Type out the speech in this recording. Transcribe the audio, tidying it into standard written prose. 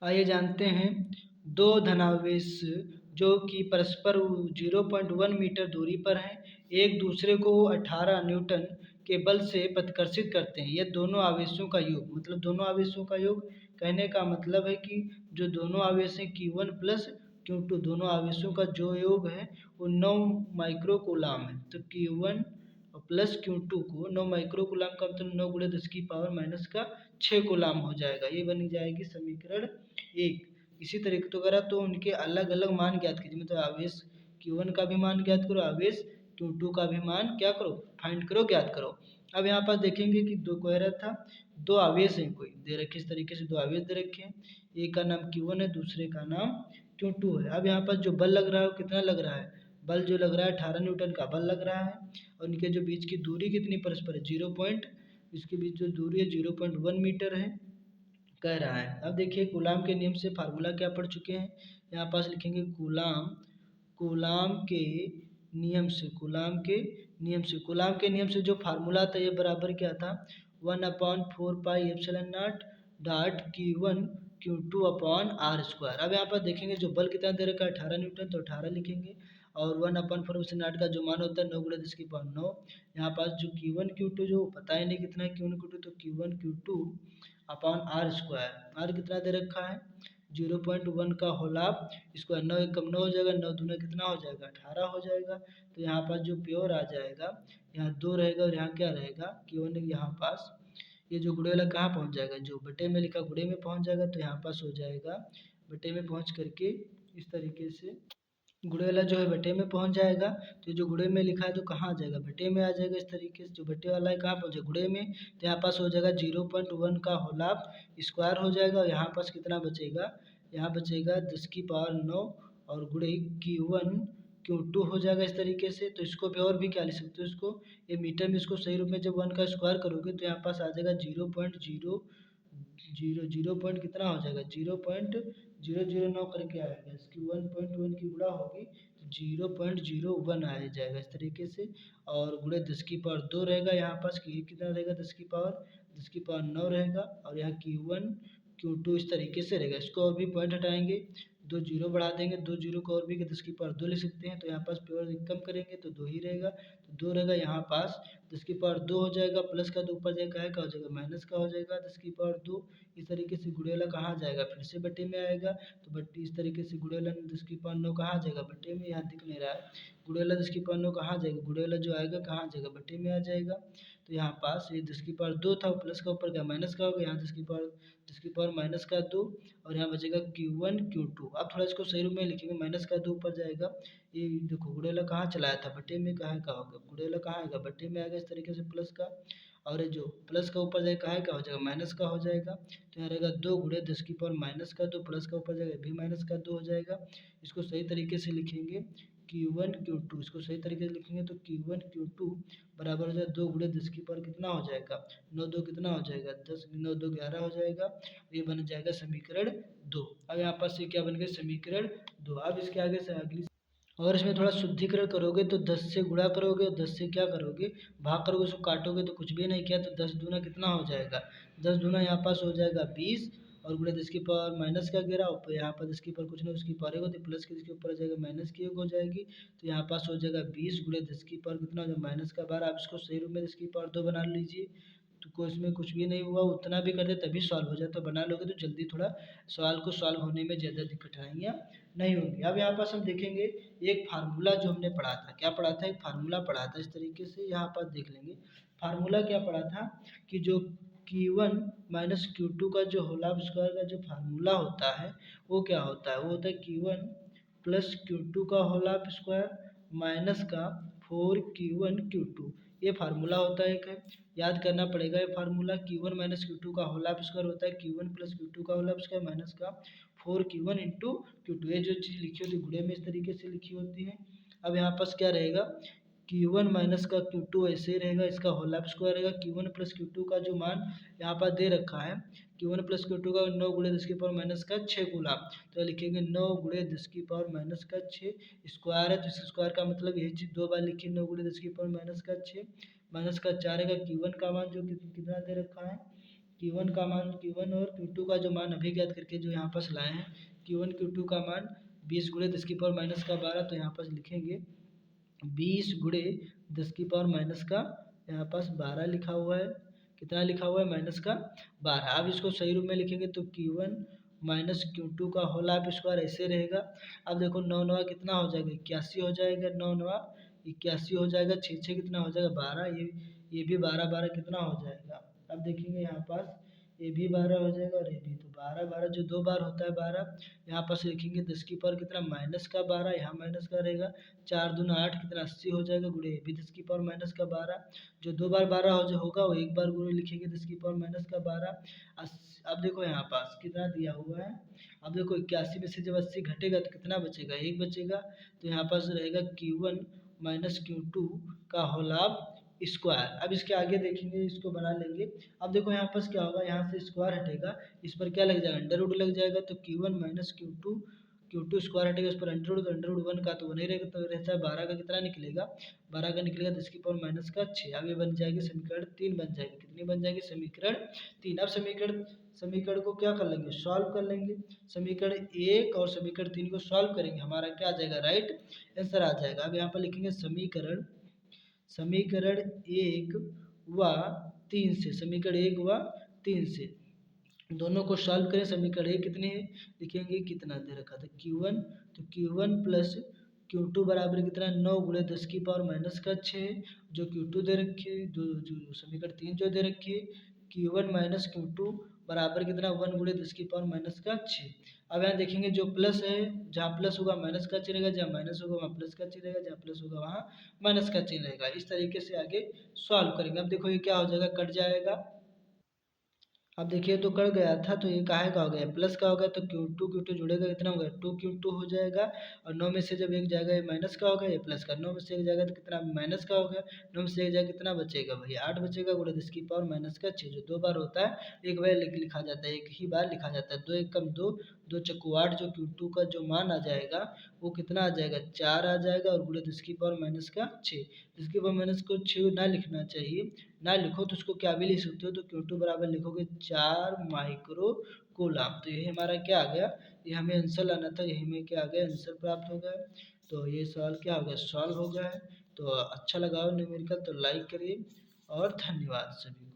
आइए जानते हैं दो धनावेश जो कि परस्पर 0.1 मीटर दूरी पर हैं, एक दूसरे को 18 न्यूटन के बल से प्रतिकर्षित करते हैं। यह दोनों आवेशों का योग, मतलब दोनों आवेशों का योग कहने का मतलब है कि जो दोनों आवेश हैं Q1 प्लस Q2, दोनों आवेशों का जो योग है वो 9 माइक्रो कूलाम है। तो Q1 प्लस Q2 को 9 माइक्रो कूलाम का मतलब 9 गुणे 10 की पावर माइनस का 6 कूलाम हो जाएगा। ये बन जाएगी समीकरण 1। इसी तरीके तो करा तो उनके अलग अलग मान ज्ञात कीजिए, मतलब आवेश Q1 का भी मान ज्ञात करो, आवेश Q2 का भी मान क्या करो, फाइंड करो, ज्ञात करो। अब यहाँ पर देखेंगे कि दो कह रहा था दो आवेश हैं, कोई दे रखे इस तरीके से दो आवेश दे रखे हैं, एक का नाम Q1 है, दूसरे का नाम Q2 है। अब यहाँ पर जो बल लग रहा है वो कितना लग रहा है, बल जो लग रहा है 18 न्यूटन का बल लग रहा है, और इनके जो बीच की दूरी कितनी परस्पर है, इसके बीच जो दूरी है 0.1 मीटर है कह रहा है। अब देखिए कूलाम के नियम से फार्मूला क्या पढ़ चुके हैं, यहाँ पास लिखेंगे कूलाम कूलाम के नियम से कूलाम के नियम से जो फार्मूला था ये बराबर क्या था, 1/4 pi epsilon not dot Q1 Q2/r²। अब यहाँ पर देखेंगे जो बल कितना दे रखा है 18 न्यूटन, तो 18 लिखेंगे, और 1/4 का जो मान होता है 9 गुणे 10 की पावर 9। यहाँ पास जो Q1 Q2 जो पता ही नहीं कितना है Q1 Q2, तो Q1 Q2 अपॉन R²। कितना दे रखा है 0.1 का होल ऑफ स्क्वायर, 9 एक कम 9 हो जाएगा, 9 दूना कितना हो जाएगा 18 हो जाएगा। तो यहाँ पास जो प्योर आ जाएगा, यहाँ 2 रहेगा और यहाँ क्या रहेगा Q1, यहाँ पास ये जो गुड़े वाला कहाँ पहुँच जाएगा, जो बटे में लिखा गुड़े में पहुँच जाएगा, तो यहाँ पास हो जाएगा बटे में पहुँच करके इस तरीके से गुड़े वाला जो है बटे में पहुंच जाएगा। तो जो गुड़े में लिखा है तो कहाँ आ जाएगा, बटे में आ जाएगा। इस तरीके से जो बटे वाला है कहाँ पहुंचे, गुड़े में, तो यहाँ पास हो जाएगा 0.1 का होल ऑफ स्क्वायर हो जाएगा, और यहाँ पास कितना बचेगा, यहाँ बचेगा 10 की पावर 9 और गुड़े Q1 Q2 हो जाएगा इस तरीके से। तो इसको भी और भी क्या लिख सकते हो, इसको ये मीटर में इसको सही रूप में जब 1 का स्क्वायर करोगे तो यहाँ पास आ जाएगा 0.0 पॉइंट कितना हो जाएगा 0.009 करके आएगा, इसकी 1.1 की गुणा होगी तो 0.01 आ जाएगा इस तरीके से। और गुणे 10 की पावर 2 रहेगा, यहाँ पास कितना रहेगा 10 की पावर 9 रहेगा, और यहाँ Q1 Q2 इस तरीके से रहेगा। इसको और भी पॉइंट हटाएंगे, 2 जीरो बढ़ा देंगे, 2 जीरो को और भी 10 की पावर 2 लिख सकते हैं, तो यहाँ पास प्योर कम करेंगे तो 2 ही रहेगा, तो 2 रहेगा, यहाँ पास 10 की पावर 2 हो जाएगा, प्लस का 2 ऊपर जाएगा क्या हो जाएगा माइनस का हो जाएगा 10 की पावर 2। इस तरीके से गुड़े वाला कहाँ जाएगा, फिर से बटे में आएगा, तो बट्टी इस तरीके से गुड़े वाला 10 की पावर 9 कहाँ जाएगा बटे में, यहाँ दिख नहीं रहा है, गुड़े वाला 10 की पावर 9 कहाँ जाएगा, गुड़े वाला जो आएगा कहाँ जाएगा बटे में आ जाएगा। तो यहाँ पास ये 10 की पावर 2 था, प्लस का ऊपर क्या माइनस का होगा, यहाँ 10 की पावर माइनस का 2, और यहाँ बचेगा Q1 Q2। अब थोड़ा इसको सही रूप में लिखेंगे, माइनस का 2 ऊपर जाएगा, ये देखो गुड़े वाला कहाँ चलाया था बटे में, कहाँ का होगा गुड़े वाला कहाँ आएगा बटे में आएगा इस तरीके से प्लस का, और ये जो प्लस का ऊपर जाएगा कहाँ का हो जाएगा माइनस का हो जाएगा। तो यहाँ रहेगा 2 गुणे 10 की पावर माइनस का 2, प्लस का ऊपर जाएगा भी माइनस का 2 हो जाएगा। इसको सही तरीके से लिखेंगे Q1 Q2, इसको सही तरीके से लिखेंगे तो Q1 Q2 बराबर हो जाएगा 2 गुणे 10 की पावर कितना हो जाएगा 9 2 कितना हो जाएगा 10, 9 2 11 हो जाएगा, ये बन जाएगा समीकरण 2। अब यहाँ पास ये क्या बन गया समीकरण 2। अब इसके आगे से अगली और इसमें थोड़ा शुद्धिकरण करोगे तो 10 से गुणा करोगे और 10 से क्या करोगे भाग करोगे, उसको काटोगे तो कुछ भी नहीं किया, तो 10 दूना कितना हो जाएगा 10 दूना यहाँ पास हो जाएगा 20, और गुणे 10 की पावर माइनस का गिरा ऊपर, यहाँ पर 10 की पावर कुछ नहीं उसकी पावर एक होती है, प्लस की 10 के ऊपर आ जाएगा माइनस की 1 हो जाएगी, तो यहाँ पास हो जाएगा 20 गुणे 10 की पावर कितना हो जाएगा माइनस का 12। आप इसको सही रूप में 10 की पावर 2 बना लीजिए, तो कोई इसमें कुछ भी नहीं हुआ, उतना भी कर दे तभी सॉल्व हो जाए, तो बना लोगे तो जल्दी थोड़ा सवाल को सॉल्व होने में ज़्यादा कठिनाइयाँ नहीं होंगी। अब यहाँ पास हम देखेंगे एक फार्मूला जो हमने पढ़ा था, क्या पढ़ा था, एक फार्मूला पढ़ा था इस तरीके से, यहाँ पर देख लेंगे फार्मूला क्या पढ़ा था कि जो Q1 माइनस Q2 का जो होल ऑफ स्क्वायर का जो फार्मूला होता है वो क्या होता है, वो होता है Q1 प्लस Q2 का होल ऑफ स्क्वायर माइनस का 4Q1 Q2, ये फार्मूला होता है एक है, याद करना पड़ेगा ये फार्मूला। Q1 माइनस Q2 का होल ऑफ स्क्वायर होता है Q1 प्लस Q2 का होल ऑफ स्क्वायर माइनस का 4Q1 इंटू Q2, ये जो चीज़ लिखी होती है गुणे में इस तरीके से लिखी होती है। अब यहाँ पास क्या रहेगा Q1 माइनस का Q2 ऐसे ही रहेगा, इसका होल ऑफ स्क्वायर रहेगा। Q1 प्लस Q2 का जो मान यहाँ पर दे रखा है Q1 प्लस Q2 का 9 गुणे 10 की पावर माइनस का 6 गुना, तो लिखेंगे 9 गुणे 10 की पावर माइनस का 6 स्क्वायर है, तो इस स्क्वायर का मतलब यही चीज़ 2 बार लिखी 9 गुणे 10 की पावर माइनस का 6 माइनस का 4 है। Q1 का मान जो कितना दे रखा है Q1 का मान Q1 और Q2 का जो मान अभी ज्ञात करके जो यहाँ पास लाए हैं, Q1 Q2 का मान 20 गुणे 10 की पावर माइनस का 12, तो यहाँ पास लिखेंगे 20 गुणे 10 की पावर माइनस का यहाँ पास 12 लिखा हुआ है। कितना लिखा हुआ है? माइनस का 12। अब इसको सही रूप में लिखेंगे तो Q1 माइनस Q2 का होल हाफ स्क्वायर ऐसे रहेगा। अब देखो 9 9 कितना हो जाएगा? 81 हो जाएगा। 9 9 81 हो जाएगा। 6 6 कितना हो जाएगा? 12। ये भी 12 12 कितना हो जाएगा? अब देखेंगे यहाँ पास ये भी 12 हो जाएगा और ये भी, तो 12 12 जो 2 बार होता है 12, यहाँ पास लिखेंगे 10 की पावर कितना माइनस का 12, यहाँ माइनस का रहेगा। 4 दूना 8 कितना 80 हो जाएगा, गुणे ये भी 10 की पावर माइनस का 12, जो 2 बार 12 हो जो होगा वो एक बार गुणे लिखेंगे 10 की पावर माइनस का 12। अब देखो यहाँ पास कितना दिया हुआ है। अब देखो 81 में से जब 80 घटेगा तो कितना बचेगा? 1 बचेगा। तो यहाँ पास रहेगा Q1 माइनस Q2 का होल हाफ स्क्वायर। अब इसके आगे देखेंगे, इसको बना लेंगे। अब देखो यहाँ पास क्या होगा, यहाँ से स्क्वायर हटेगा, इस पर क्या लग जाएगा? अंडर रूट लग जाएगा। तो Q1 माइनस Q2 स्क्वायर हटेगा, इस पर अंडर रूट, तो अंडर रूट 1 का तो 1 ही रहेगा, तो रहता है 12 का कितना निकलेगा? 12 का निकलेगा 10 की पावर माइनस का 6। अब ये बन जाएगी समीकरण 3 बन जाएगी। कितनी बन जाएगी? समीकरण 3। अब समीकरण को क्या कर लेंगे? सॉल्व कर लेंगे। समीकरण 1 और समीकरण 3 को सॉल्व करेंगे, हमारा क्या आ जाएगा? राइट आंसर आ जाएगा। अब यहाँ पर लिखेंगे समीकरण 1 व 3 से, समीकरण 1 व 3 से दोनों को सॉल्व करें। समीकरण 1 कितने है? लिखेंगे कितना दे रखा था? Q1, तो Q1 प्लस Q2 बराबर कितना? 9 गुणे 10 की पावर माइनस का 6, जो Q2 दे रखी है, जो समीकरण 3 जो दे रखी है, Q1 माइनस Q2 बराबर कितना? 1 गुणे 10 की पावर माइनस का 6। अब यहाँ देखेंगे जो प्लस है, जहाँ प्लस होगा माइनस का चिन्ह रहेगा, जहाँ माइनस होगा वहाँ प्लस का चिन्ह रहेगा, जहाँ प्लस होगा वहाँ माइनस का चिन्ह रहेगा। इस तरीके से आगे सॉल्व करेंगे। अब देखो ये क्या हो जाएगा? कट जाएगा। अब देखिए तो कट गया था, तो ये काहे का हो गया? प्लस का हो गया, तो Q2 जुड़ेगा, कितना होगा? 2Q2 हो जाएगा। और 9 में से जब एक जाएगा ये माइनस का होगा, ये प्लस का। 9 में से एक जाएगा तो कितना माइनस का होगा? 9 में से एक जाएगा कितना बचेगा भाई? 8 बचेगा, गुणे 10 की पावर माइनस का 6, जो 2 बार होता है एक बार लिखा जाता है, एक ही बार लिखा जाता है। 2 1 कम 2, 2 चक्कू 8, जो Q2 का जो मान आ जाएगा वो कितना आ जाएगा? 4 आ जाएगा, और गुणे 10 की पावर माइनस का 6। 10 की पावर माइनस को 6 ना लिखना चाहिए, ना लिखो तो उसको क्या भी लिख सकते हो, तो Q2 बराबर लिखोगे 4 माइक्रो कूलम। तो यही हमारा क्या आ गया? ये हमें आंसर लाना था, यही में क्या आ गया? आंसर प्राप्त हो गया। तो ये सवाल क्या हो गया? सॉल्व हो गया है। तो अच्छा लगा हो न्यूमेरिकल तो लाइक करिए, और धन्यवाद सभी को।